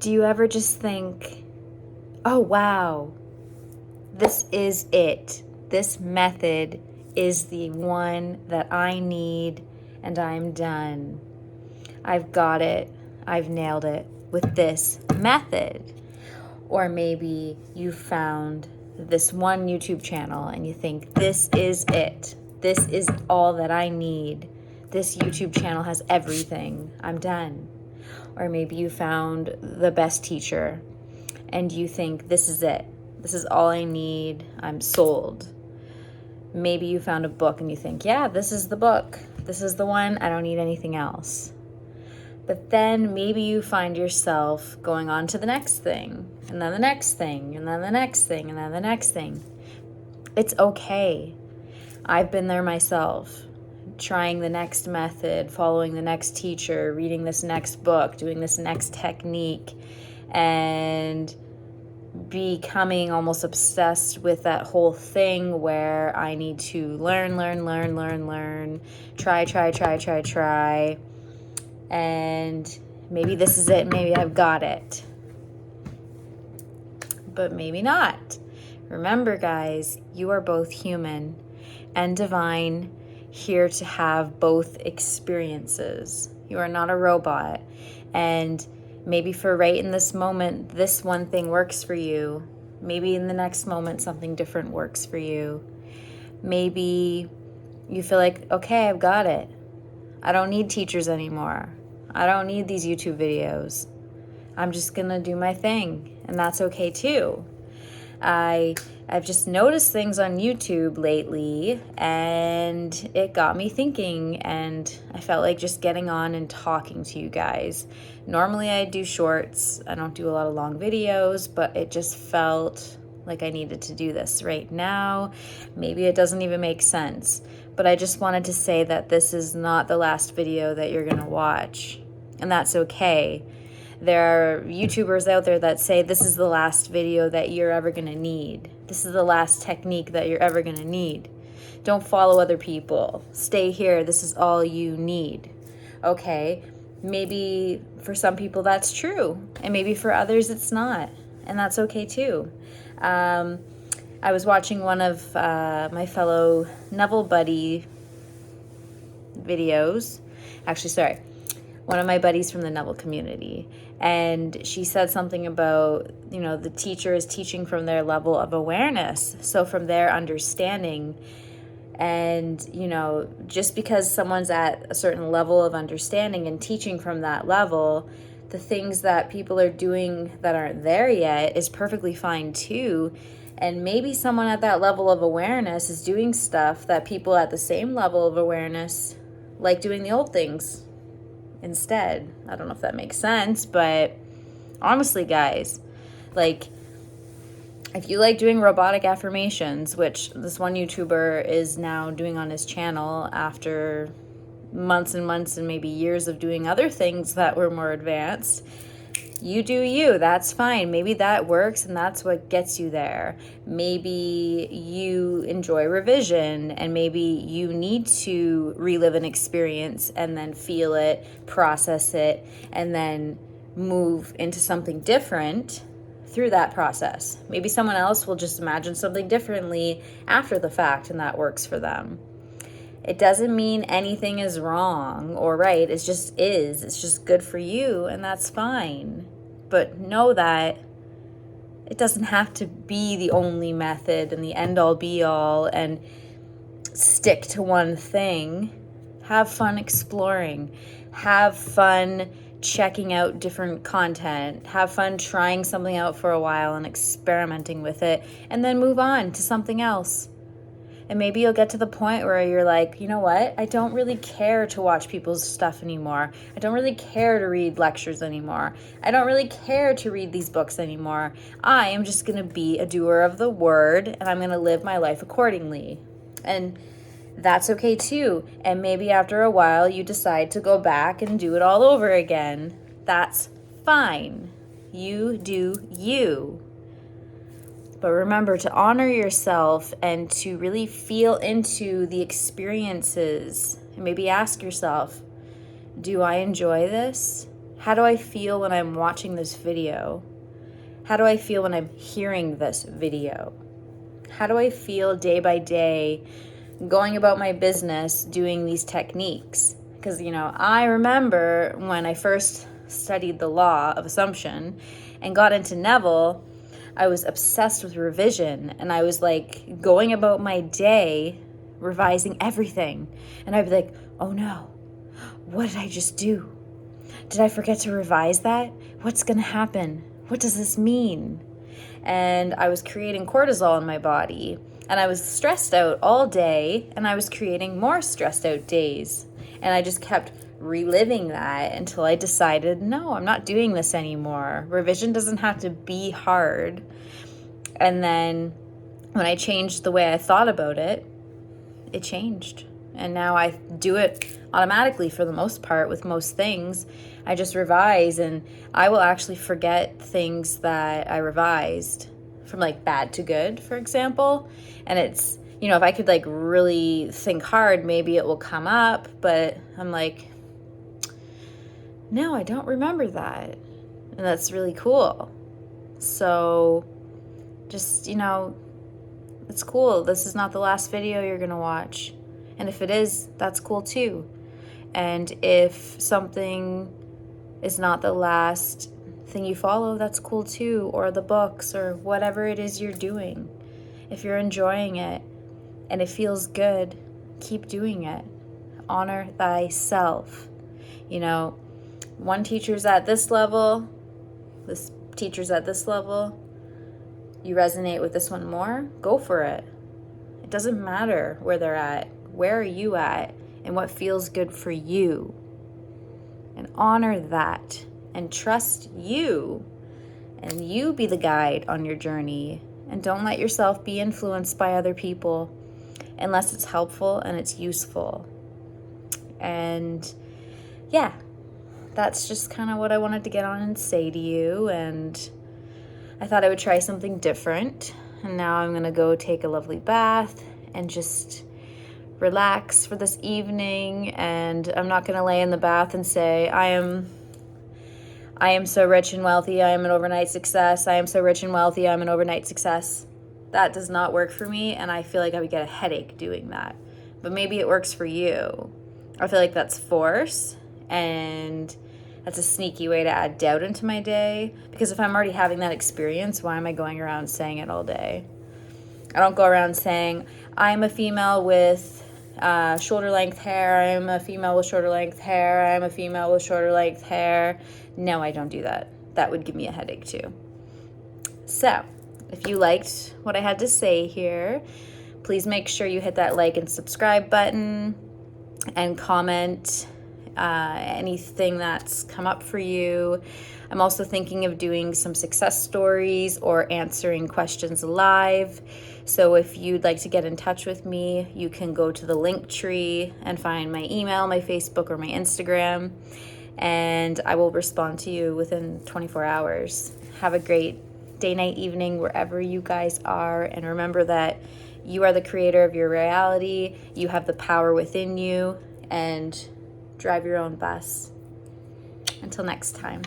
Do you ever just think, oh wow, this is it. This method is the one that I need, and I'm done. I've got it. I've nailed it with this method. Or maybe you found this one YouTube channel and you think, this is it. This is all that I need. This YouTube channel has everything. I'm done. Or maybe you found the best teacher and you think, this is it. This is all I need. I'm sold. Maybe you found a book and you think, yeah, this is the book. This is the one. I don't need anything else. But then maybe you find yourself going on to the next thing, and then the next thing, and then the next thing, and then the next thing. It's okay. I've been there myself, trying the next method, following the next teacher, reading this next book, doing this next technique, and becoming almost obsessed with that whole thing where I need to learn, try. And maybe this is it, maybe I've got it. But maybe not. Remember, guys, you are both human and divine, here to have both experiences. You are not a robot. And maybe for right in this moment, this one thing works for you. Maybe in the next moment, something different works for you. Maybe you feel like, okay, I've got it. I don't need teachers anymore. I don't need these YouTube videos. I'm just gonna do my thing, and that's okay too. I've just noticed things on YouTube lately, and it got me thinking, and I felt like just getting on and talking to you guys. Normally I do shorts. I don't do a lot of long videos, but it just felt like I needed to do this right now. Maybe it doesn't even make sense, but I just wanted to say that this is not the last video that you're gonna watch, and that's okay. There are YouTubers out there that say this is the last video that you're ever gonna need. This is the last technique that you're ever gonna need. Don't follow other people. Stay here. This is all you need. Okay, maybe for some people that's true, and maybe for others it's not, and that's okay too. I was watching one of my fellow Neville Buddy videos. Actually, sorry, one of my buddies from the Neville community. And she said something about, the teacher is teaching from their level of awareness. So from their understanding. And, just because someone's at a certain level of understanding and teaching from that level, the things that people are doing that aren't there yet is perfectly fine too. And maybe someone at that level of awareness is doing stuff that people at the same level of awareness like doing the old things instead. I don't know if that makes sense, but honestly, guys, if you like doing robotic affirmations, which this one YouTuber is now doing on his channel after months and months and maybe years of doing other things that were more advanced, you do you. That's fine. Maybe that works and that's what gets you there. Maybe you enjoy revision and maybe you need to relive an experience and then feel it, process it, and then move into something different through that process. Maybe someone else will just imagine something differently after the fact and that works for them. It doesn't mean anything is wrong or right. It just is. It's just good for you, and that's fine. But know that it doesn't have to be the only method and the end-all be-all and stick to one thing. Have fun exploring. Have fun checking out different content. Have fun trying something out for a while and experimenting with it, and then move on to something else. And maybe you'll get to the point where you're like, you know what? I don't really care to watch people's stuff anymore. I don't really care to read lectures anymore. I don't really care to read these books anymore. I am just going to be a doer of the word, and I'm going to live my life accordingly. And that's okay too. And maybe after a while you decide to go back and do it all over again. That's fine. You do you. But remember to honor yourself and to really feel into the experiences. And maybe ask yourself, do I enjoy this? How do I feel when I'm watching this video? How do I feel when I'm hearing this video? How do I feel day by day going about my business doing these techniques? Because, I remember when I first studied the law of assumption and got into Neville, I was obsessed with revision, and I was like going about my day revising everything. And I'd be like, oh no, what did I just do? Did I forget to revise that? What's going to happen? What does this mean? And I was creating cortisol in my body, and I was stressed out all day, and I was creating more stressed out days. And I just kept reliving that until I decided, no, I'm not doing this anymore. Revision doesn't have to be hard. And then when I changed the way I thought about it, it changed. And now I do it automatically for the most part with most things. I just revise, and I will actually forget things that I revised from like bad to good, for example. And it's, if I could like really think hard, maybe it will come up, but I'm like, no, I don't remember that. And that's really cool. So just, it's cool. This is not the last video you're going to watch. And if it is, that's cool too. And if something is not the last thing you follow, that's cool too. Or the books or whatever it is you're doing. If you're enjoying it and it feels good, keep doing it. Honor thyself. One teacher's at this level, this teacher's at this level. You resonate with this one more, go for it. It doesn't matter where they're at. Where are you at? And what feels good for you? And honor that. And trust you. And you be the guide on your journey. And don't let yourself be influenced by other people unless it's helpful and it's useful. And yeah, that's just kind of what I wanted to get on and say to you. And I thought I would try something different. And now I'm going to go take a lovely bath and just relax for this evening. And I'm not going to lay in the bath and say, I am so rich and wealthy, I am an overnight success. I am so rich and wealthy, I'm an overnight success. That does not work for me, and I feel like I would get a headache doing that. But maybe it works for you. I feel like that's force, and that's a sneaky way to add doubt into my day. Because if I'm already having that experience, why am I going around saying it all day? I don't go around saying, I'm a female with shoulder length hair, I'm a female with shorter length hair, I'm a female with shorter length hair. No, I don't do that. That would give me a headache too. So, if you liked what I had to say here, please make sure you hit that like and subscribe button and comment anything that's come up for you. I'm also thinking of doing some success stories or answering questions live. So if you'd like to get in touch with me, you can go to the link tree and find my email, my Facebook, or my Instagram, and I will respond to you within 24 hours. Have a great day, night, evening, wherever you guys are. And remember that you are the creator of your reality. You have the power within you, and drive your own bus. Until next time.